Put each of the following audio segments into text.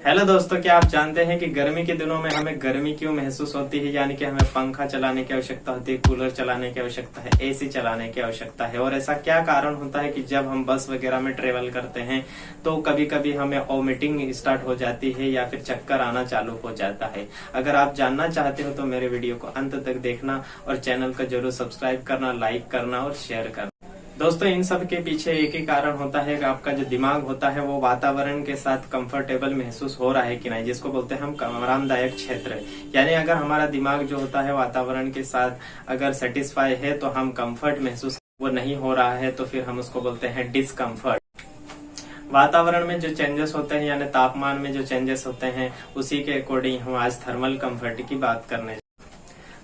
Hello दोस्तों, क्या आप जानते हैं कि गर्मी के दिनों में हमें गर्मी क्यों महसूस होती है? यानी कि हमें पंखा चलाने की आवश्यकता होती है, कूलर चलाने की आवश्यकता है, एसी चलाने की आवश्यकता है। और ऐसा क्या कारण होता है कि जब हम बस वगैरह में ट्रेवल करते हैं तो कभी कभी हमें वोमिटिंग स्टार्ट हो जाती है या फिर चक्कर आना चालू हो जाता है। अगर आप जानना चाहते हो तो मेरे वीडियो को अंत तक देखना और चैनल को जरूर सब्सक्राइब करना, लाइक करना और शेयर करना। दोस्तों, इन सब के पीछे एक ही कारण होता है कि आपका जो दिमाग होता है वो वातावरण के साथ कंफर्टेबल महसूस हो रहा है कि नहीं, जिसको बोलते हैं हम आरामदायक क्षेत्र। यानी अगर हमारा दिमाग जो होता है वातावरण के साथ अगर सेटिस्फाई है तो हम कंफर्ट महसूस वो नहीं हो रहा है तो फिर हम उसको बोलते हैं डिस्कम्फर्ट। वातावरण में जो चेंजेस होते हैं यानी तापमान में जो चेंजेस होते हैं उसी के अकॉर्डिंग हम आज थर्मल कंफर्ट की बात करने।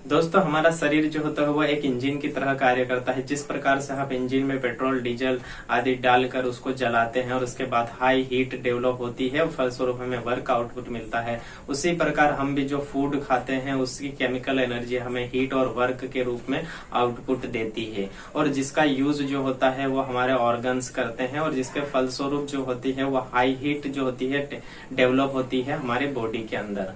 दोस्तों, हमारा शरीर जो होता है वो एक इंजन की तरह कार्य करता है। जिस प्रकार से आप इंजन में पेट्रोल, डीजल आदि डालकर उसको जलाते हैं और उसके बाद हाई हीट डेवलप होती है और फलस्वरूप हमें वर्क आउटपुट मिलता है, उसी प्रकार हम भी जो फूड खाते हैं उसकी केमिकल एनर्जी हमें हीट और वर्क के रूप में आउटपुट देती है। और जिसका यूज जो होता है वो हमारे ऑर्गन्स करते हैं और जिसके फलस्वरूप जो होती है वो हाई हीट जो होती है डेवलप होती है हमारे बॉडी के अंदर।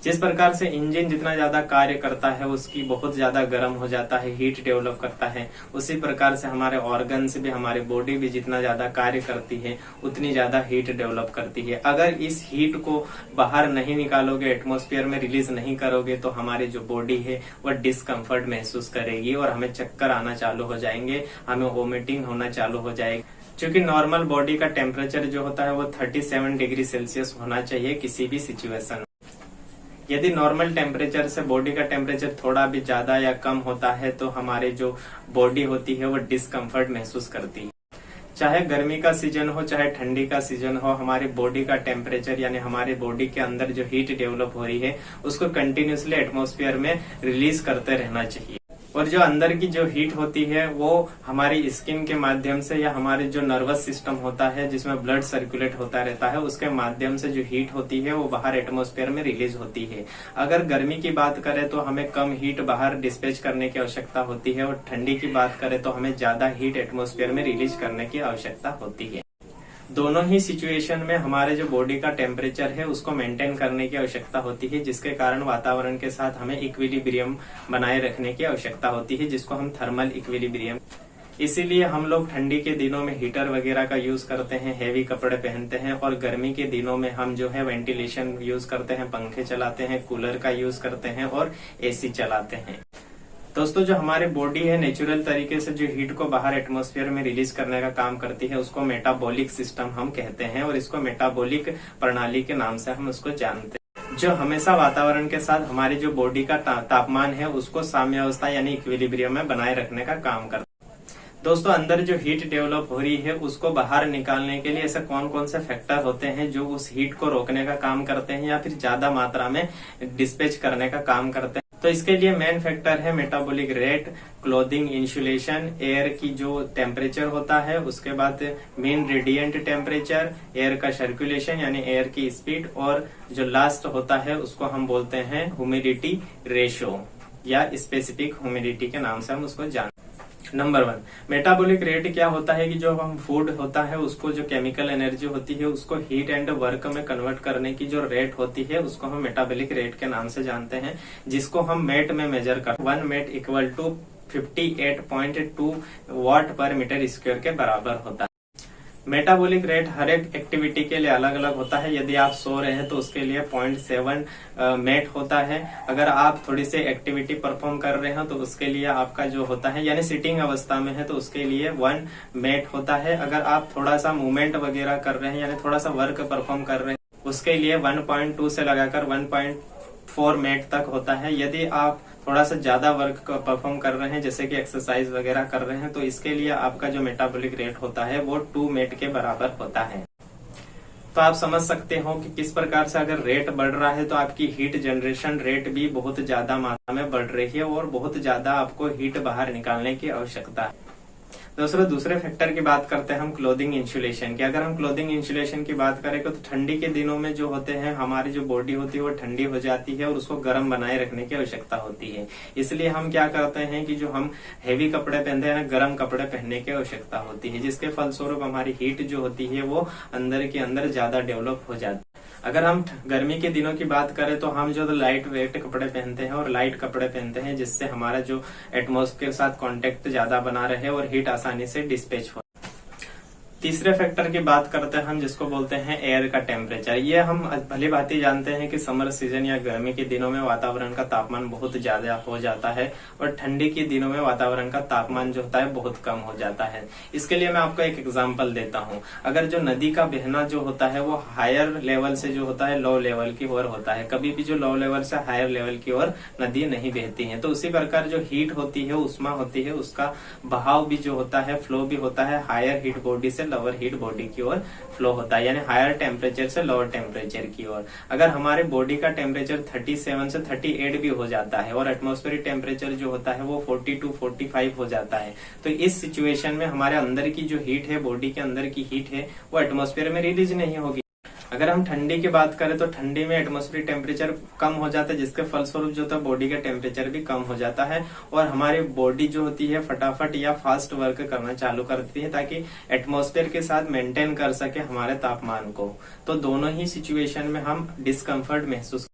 जिस प्रकार से इंजन जितना ज्यादा कार्य करता है उसकी बहुत ज्यादा गर्म हो जाता है, हीट डेवलप करता है, उसी प्रकार से हमारे ऑर्गन्स भी, हमारे बॉडी भी जितना ज्यादा कार्य करती है उतनी ज्यादा हीट डेवलप करती है। अगर इस हीट को बाहर नहीं निकालोगे, एटमॉस्फेयर में रिलीज नहीं करोगे तो हमारी जो बॉडी है वह डिस्कम्फर्ट महसूस करेगी और हमें चक्कर आना चालू हो जाएंगे, हमें वोमिटिंग होना चालू हो जाएगी। क्योंकि नॉर्मल बॉडी का टेम्परेचर जो होता है वो 37 डिग्री सेल्सियस होना चाहिए किसी भी सिचुएशन। यदि नॉर्मल टेम्परेचर से बॉडी का टेम्परेचर थोड़ा भी ज्यादा या कम होता है तो हमारी जो बॉडी होती है वो डिस्कम्फर्ट महसूस करती है। चाहे गर्मी का सीजन हो चाहे ठंडी का सीजन हो, हमारी बॉडी का टेम्परेचर यानी हमारी बॉडी के अंदर जो हीट डेवलप हो रही है उसको कंटिन्यूसली एटमॉस्फेयर में रिलीज करते रहना चाहिए। और जो अंदर की जो हीट होती है वो हमारी स्किन के माध्यम से या हमारे जो नर्वस सिस्टम होता है जिसमें ब्लड सर्कुलेट होता रहता है उसके माध्यम से जो हीट होती है वो बाहर एटमॉस्फेयर में रिलीज होती है। अगर गर्मी की बात करें तो हमें कम हीट बाहर डिस्पैच करने की आवश्यकता होती है और ठंडी की बात करें तो हमें ज्यादा हीट एटमॉस्फेयर में रिलीज करने की आवश्यकता होती है। दोनों ही सिचुएशन में हमारे जो बॉडी का टेम्परेचर है उसको मेंटेन करने की आवश्यकता होती है, जिसके कारण वातावरण के साथ हमें इक्विलिब्रियम बनाए रखने की आवश्यकता होती है, जिसको हम थर्मल इक्विलिब्रियम। इसीलिए हम लोग ठंडी के दिनों में हीटर वगैरह का यूज करते हैं, हैवी कपड़े पहनते हैं, और गर्मी के दिनों में हम जो है वेंटिलेशन यूज करते हैं, पंखे चलाते हैं, कूलर का यूज करते हैं और एसी चलाते हैं। दोस्तों, जो हमारी बॉडी है नेचुरल तरीके से जो हीट को बाहर एटमॉस्फेयर में रिलीज करने का काम करती है उसको मेटाबॉलिक सिस्टम हम कहते हैं और इसको मेटाबॉलिक प्रणाली के नाम से हम उसको जानते हैं। जो हमेशा वातावरण के साथ हमारी जो बॉडी का तापमान है उसको साम्यावस्था यानी इक्विलिब्रियम में बनाए रखने का काम करता है। दोस्तों, अंदर जो हीट डेवलप हो रही है उसको बाहर निकालने के लिए ऐसे कौन कौन से फैक्टर होते हैं जो उस हीट को रोकने का काम करते हैं या फिर ज्यादा मात्रा में डिस्पैच करने का काम करते हैं? तो इसके लिए मेन फैक्टर है metabolic rate, clothing insulation, air की जो टेम्परेचर होता है, उसके बाद मेन रेडिएंट टेम्परेचर, एयर का सर्कुलेशन यानी एयर की स्पीड, और जो लास्ट होता है उसको हम बोलते हैं ह्यूमिडिटी रेशो या स्पेसिफिक ह्यूमिडिटी के नाम से हम उसको जानते हैं। नंबर 1, मेटाबॉलिक रेट क्या होता है कि जो हम फूड होता है उसको जो केमिकल एनर्जी होती है उसको हीट एंड वर्क में कन्वर्ट करने की जो रेट होती है उसको हम मेटाबॉलिक रेट के नाम से जानते हैं, जिसको हम मेट में मेजर कर 1 मेट इक्वल टू 58.2 वाट पर मीटर स्क्वायर के बराबर होता है। मेटाबॉलिक रेट हर एक एक्टिविटी के लिए अलग अलग होता है। यदि आप सो रहे हैं तो उसके लिए 0.7 मेट होता है। अगर आप थोड़ी सी एक्टिविटी परफॉर्म कर रहे हैं तो उसके लिए आपका जो होता है यानी सिटिंग अवस्था में है तो उसके लिए 1 मेट होता है। अगर आप थोड़ा सा मूवमेंट वगैरह कर रहे हैं यानी थोड़ा सा वर्क परफॉर्म कर रहे हैं उसके लिए 1.2 से लगाकर 1.4 मेट तक होता है। यदि आप थोड़ा सा ज्यादा वर्क परफॉर्म कर रहे हैं जैसे कि एक्सरसाइज वगैरह कर रहे हैं तो इसके लिए आपका जो मेटाबॉलिक रेट होता है वो 2 मेट के बराबर होता है। तो आप समझ सकते हो कि किस प्रकार से अगर रेट बढ़ रहा है तो आपकी हीट जनरेशन रेट भी बहुत ज्यादा मात्रा में बढ़ रही है और बहुत ज्यादा आपको हीट बाहर निकालने की आवश्यकता है। दोस्तों, दूसरे फैक्टर की बात करते हैं हम क्लोथिंग इंसुलेशन की। अगर हम क्लोथिंग इंसुलेशन की बात करें तो ठंडी के दिनों में जो होते हैं हमारी जो बॉडी होती है वो ठंडी हो जाती है और उसको गर्म बनाए रखने की आवश्यकता होती है। इसलिए हम क्या करते हैं कि जो हम हैवी कपड़े पहनते हैं ना, गर्म कपड़े पहनने की आवश्यकता होती है, जिसके फलस्वरूप हमारी हीट जो होती है वो अंदर के अंदर ज्यादा डेवलप हो जाती है। अगर हम गर्मी के दिनों की बात करें तो हम जो लाइट वेट कपड़े पहनते हैं और लाइट कपड़े पहनते हैं, जिससे हमारा जो एटमॉस्फेयर के साथ कांटेक्ट ज्यादा बना रहे और हीट आसानी से डिस्पैच हो। तीसरे फैक्टर की बात करते हैं हम, जिसको बोलते हैं एयर का टेम्परेचर। ये हम भली भांति जानते हैं कि समर सीजन या गर्मी के दिनों में वातावरण का तापमान बहुत ज्यादा हो जाता है और ठंडी के दिनों में वातावरण का तापमान जो होता है बहुत कम हो जाता है। इसके लिए मैं आपको एक एग्जांपल देता हूँ। अगर जो नदी का बहना जो होता है वो हायर लेवल से जो होता है लो लेवल की ओर होता है, कभी भी जो लो लेवल से हायर लेवल की ओर नदी नहीं बहती है, तो उसी प्रकार जो हीट होती है, उष्मा होती है, उसका बहाव भी जो होता है, फ्लो भी होता है हायर हीट बॉडी से लोअर हीट बॉडी की ओर फ्लो होता है, यानी हायर टेम्परेचर से लोअर टेम्परेचर की ओर। अगर हमारे बॉडी का टेम्परेचर 37 से 38 भी हो जाता है और एटमॉस्फेरिक टेम्परेचर जो होता है वो 42 45 हो जाता है, तो इस सिचुएशन में हमारे अंदर की जो हीट है, बॉडी के अंदर की हीट है, वो एटमॉस्फेयर में रिलीज नहीं होगी। अगर हम ठंडी की बात करें तो ठंडी में एटमॉस्फेरिक टेम्परेचर कम हो जाता है, जिसके फलस्वरूप जो होता है बॉडी का टेम्परेचर भी कम हो जाता है और हमारी बॉडी जो होती है फटाफट या फास्ट वर्क करना चालू करती है ताकि एटमॉस्फेयर के साथ मेंटेन कर सके हमारे तापमान को। तो दोनों ही सिचुएशन में हम डिस्कम्फर्ट महसूस।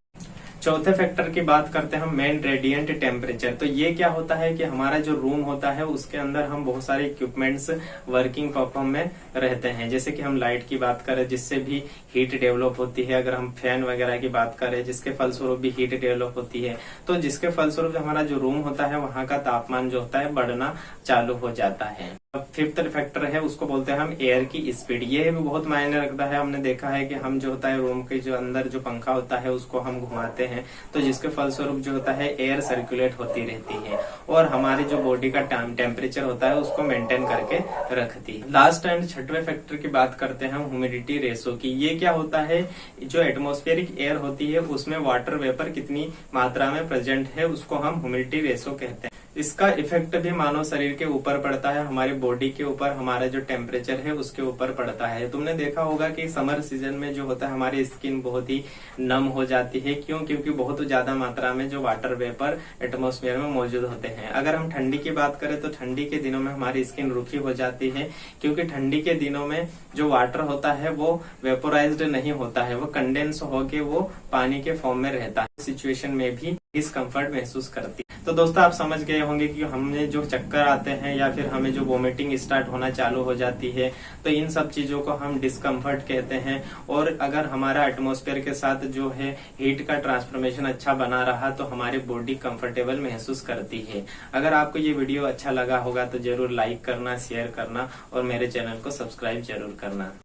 चौथे फैक्टर की बात करते हैं हम, मेन रेडिएंट टेम्परेचर। तो ये क्या होता है कि हमारा जो रूम होता है उसके अंदर हम बहुत सारे इक्विपमेंट्स वर्किंग परफॉर्म में रहते हैं, जैसे कि हम लाइट की बात करें जिससे भी हीट डेवलप होती है, अगर हम फैन वगैरह की बात करें जिसके फलस्वरूप भी हीट डेवलप होती है, तो जिसके फलस्वरूप हमारा जो रूम होता है वहां का तापमान जो होता है बढ़ना चालू हो जाता है। फिफ्थ फैक्टर है, उसको बोलते हैं हम एयर की स्पीड। ये भी बहुत मायने रखता है। हमने देखा है कि हम जो होता है रूम के जो अंदर जो पंखा होता है उसको हम घुमाते हैं, तो जिसके फलस्वरूप जो होता है एयर सर्कुलेट होती रहती है और हमारी जो बॉडी का टेम्परेचर होता है उसको मेंटेन करके रखती है। लास्ट एंड छठवें फैक्टर की बात करते हैं हम, ह्यूमिडिटी रेशो की। ये क्या होता है, जो एटमॉस्फेरिक एयर होती है उसमें वाटर वेपर कितनी मात्रा में प्रेजेंट है उसको हम ह्यूमिडिटी रेशो कहते हैं। इसका इफेक्ट भी मानव शरीर के ऊपर पड़ता है, हमारी बॉडी के ऊपर, हमारा जो टेम्परेचर है उसके ऊपर पड़ता है। तुमने देखा होगा कि समर सीजन में जो होता है हमारी स्किन बहुत ही नम हो जाती है। क्यों? क्योंकि बहुत ज्यादा मात्रा में जो वाटर वेपर एटमॉस्फेयर में मौजूद होते हैं। अगर हम ठंडी की बात करें तो ठंडी के दिनों में हमारी स्किन रूखी हो जाती है, क्योंकि ठंडी के दिनों में जो वाटर होता है वो वेपोराइज्ड नहीं होता है, वो कंडेंस होके वो पानी के फॉर्म में रहता है। सिचुएशन में भी डिस्कम्फर्ट महसूस करती है। तो दोस्तों आप समझ गए होंगे कि हमें जो चक्कर आते हैं या फिर हमें जो वोमिटिंग स्टार्ट होना चालू हो जाती है, तो इन सब चीजों को हम डिस्कम्फर्ट कहते हैं। और अगर हमारा एटमॉस्फेयर के साथ जो है हीट का ट्रांसफॉर्मेशन अच्छा बना रहा तो हमारी बॉडी कंफर्टेबल महसूस करती है। अगर आपको ये वीडियो अच्छा लगा होगा तो जरूर लाइक करना, शेयर करना और मेरे चैनल को सब्सक्राइब जरूर करना।